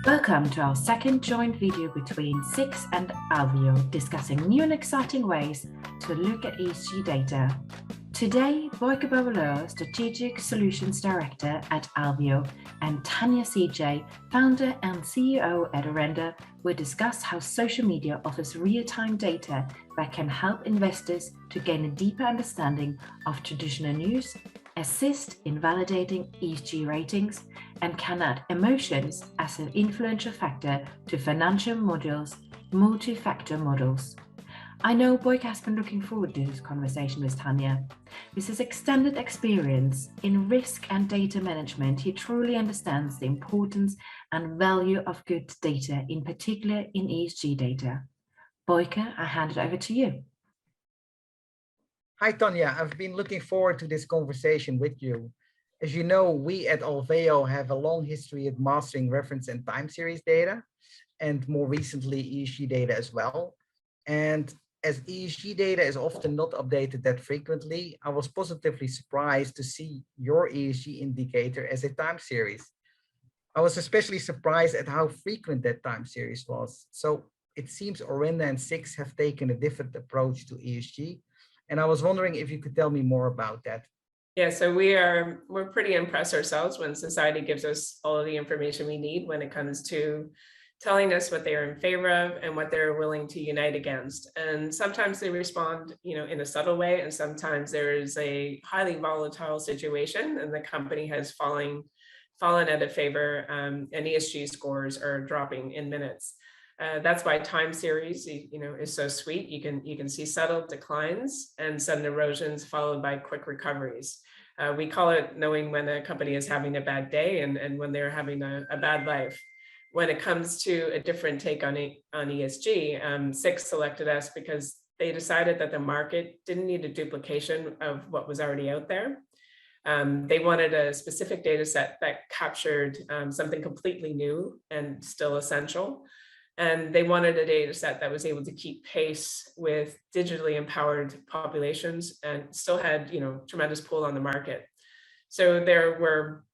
Welcome to our second joint video between SIX and Alveo, discussing new and exciting ways to look at ESG data. Today, Boyke Bouweleur, Strategic Solutions Director at Alveo, and Tanya CJ, Founder and CEO at Orenda, will discuss how social media offers real-time data that can help investors to gain a deeper understanding of traditional news, assist in validating ESG ratings, and can add emotions as an influential factor to financial models, multi-factor models. I know Boyke has been looking forward to this conversation with Tanya. With his extended experience in risk and data management, he truly understands the importance and value of good data, in particular in ESG data. Boyke, I hand it over to you. Hi, Tanya. I've been looking forward to this conversation with you. As you know, we at Alveo have a long history of mastering reference and time series data, and more recently ESG data as well. And as ESG data is often not updated that frequently, I was positively surprised to see your ESG indicator as a time series. I was especially surprised at how frequent that time series was. So it seems Orenda and SIX have taken a different approach to ESG. And I was wondering if you could tell me more about that. Yeah, so we're pretty impressed ourselves when society gives us all of the information we need when it comes to telling us what they are in favor of and what they're willing to unite against. And sometimes they respond, in a subtle way, and sometimes there is a highly volatile situation and the company has fallen out of favor, and ESG scores are dropping in minutes. That's why time series, is so sweet. You can see subtle declines and sudden erosions followed by quick recoveries. We call it knowing when a company is having a bad day and when they're having a bad life. When it comes to a different take on ESG, SIX selected us because they decided that the market didn't need a duplication of what was already out there. They wanted a specific data set that captured something completely new and still essential. And they wanted a data set that was able to keep pace with digitally empowered populations and still had, tremendous pull on the market. So there were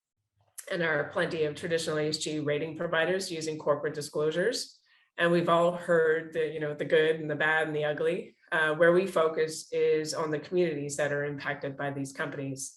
and are plenty of traditional ESG rating providers using corporate disclosures. And we've all heard the good and the bad and the ugly. Where we focus is on the communities that are impacted by these companies,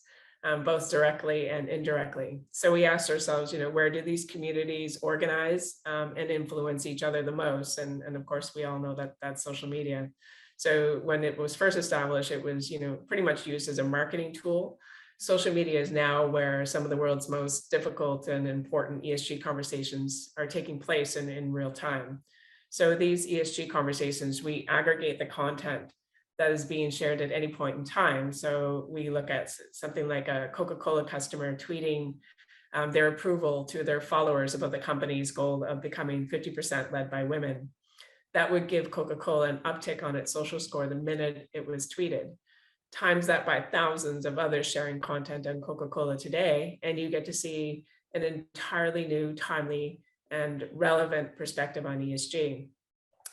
both directly and indirectly. So we asked ourselves, where do these communities organize and influence each other the most? And of course, we all know that that's social media. So when it was first established, it was, pretty much used as a marketing tool. Social media is now where some of the world's most difficult and important ESG conversations are taking place in real time. So these ESG conversations, we aggregate the content that is being shared at any point in time. So we look at something like a Coca-Cola customer tweeting their approval to their followers about the company's goal of becoming 50% led by women. That would give Coca-Cola an uptick on its social score the minute it was tweeted. Times that by thousands of others sharing content on Coca-Cola today, and you get to see an entirely new, timely, and relevant perspective on ESG.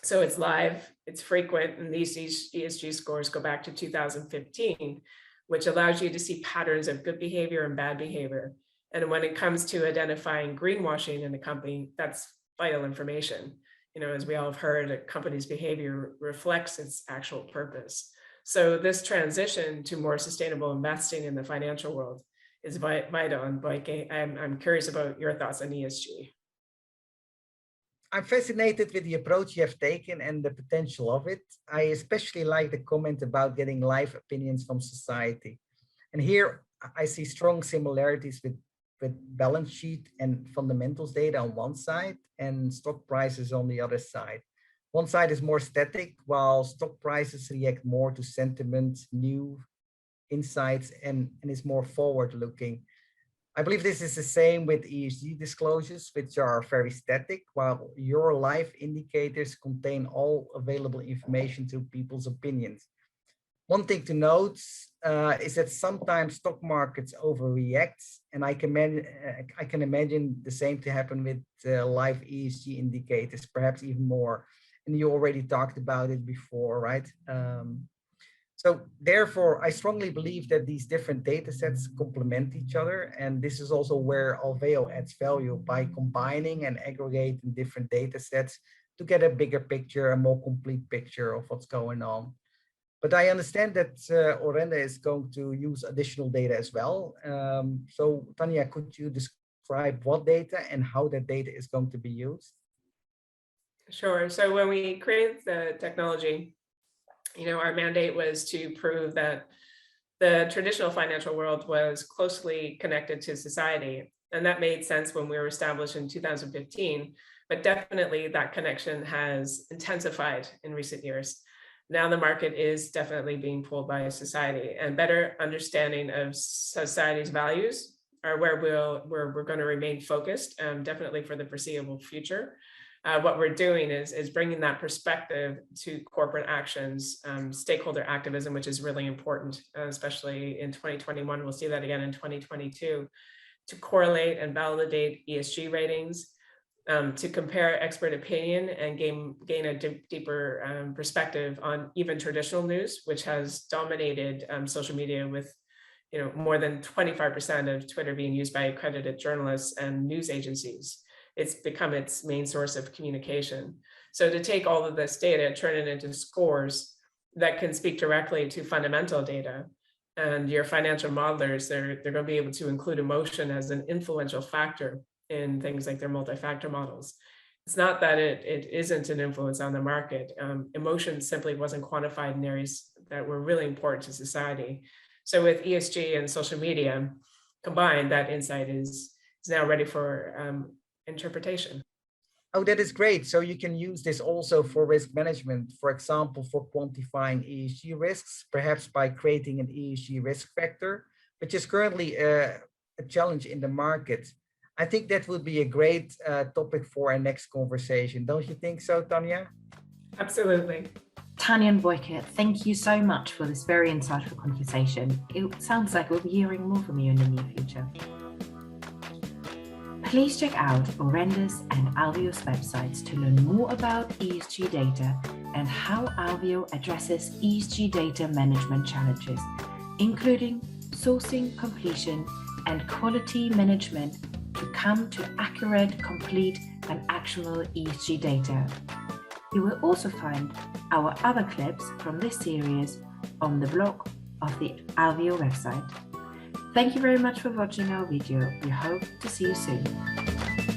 So it's live, it's frequent, and these ESG scores go back to 2015, which allows you to see patterns of good behavior and bad behavior. And when it comes to identifying greenwashing in a company, that's vital information. As we all have heard, a company's behavior reflects its actual purpose. So this transition to more sustainable investing in the financial world is vital. And Boyke, I'm curious about your thoughts on ESG. I'm fascinated with the approach you have taken and the potential of it. I especially like the comment about getting live opinions from society. And here I see strong similarities with balance sheet and fundamentals data on one side and stock prices on the other side. One side is more static, while stock prices react more to sentiment, new insights, and is more forward-looking. I believe this is the same with ESG disclosures, which are very static, while your live indicators contain all available information to people's opinions. One thing to note is that sometimes stock markets overreact, and I can imagine the same to happen with live ESG indicators, perhaps even more. And you already talked about it before, right? So therefore, I strongly believe that these different data sets complement each other. And this is also where Alveo adds value by combining and aggregating different data sets to get a bigger picture, a more complete picture of what's going on. But I understand that Orenda is going to use additional data as well. So Tanya, could you describe what data and how that data is going to be used? Sure. So when we created the technology, our mandate was to prove that the traditional financial world was closely connected to society. And that made sense when we were established in 2015, but definitely that connection has intensified in recent years. Now the market is definitely being pulled by society, and better understanding of society's values are where we're going to remain focused, definitely for the foreseeable future. What we're doing is bringing that perspective to corporate actions, stakeholder activism, which is really important, especially in 2021. We'll see that again in 2022, to correlate and validate ESG ratings, to compare expert opinion and gain a deeper perspective on even traditional news, which has dominated social media with more than 25% of Twitter being used by accredited journalists and news agencies. It's become its main source of communication. So to take all of this data, turn it into scores that can speak directly to fundamental data, and your financial modelers, they're going to be able to include emotion as an influential factor in things like their multi-factor models. It's not that it isn't an influence on the market. Emotion simply wasn't quantified in areas that were really important to society. So with ESG and social media combined, that insight is now ready for interpretation. Oh, that is great. So you can use this also for risk management, for example, for quantifying ESG risks, perhaps by creating an ESG risk factor, which is currently a challenge in the market. I think that would be a great topic for our next conversation. Don't you think so, Tanya? Absolutely. Tanya and Boyke, thank you so much for this very insightful conversation. It sounds like we'll be hearing more from you in the near future. Please check out Orenda's and Alveo's websites to learn more about ESG data and how Alveo addresses ESG data management challenges, including sourcing, completion, and quality management to come to accurate, complete, and actionable ESG data. You will also find our other clips from this series on the blog of the Alveo website. Thank you very much for watching our video. We hope to see you soon.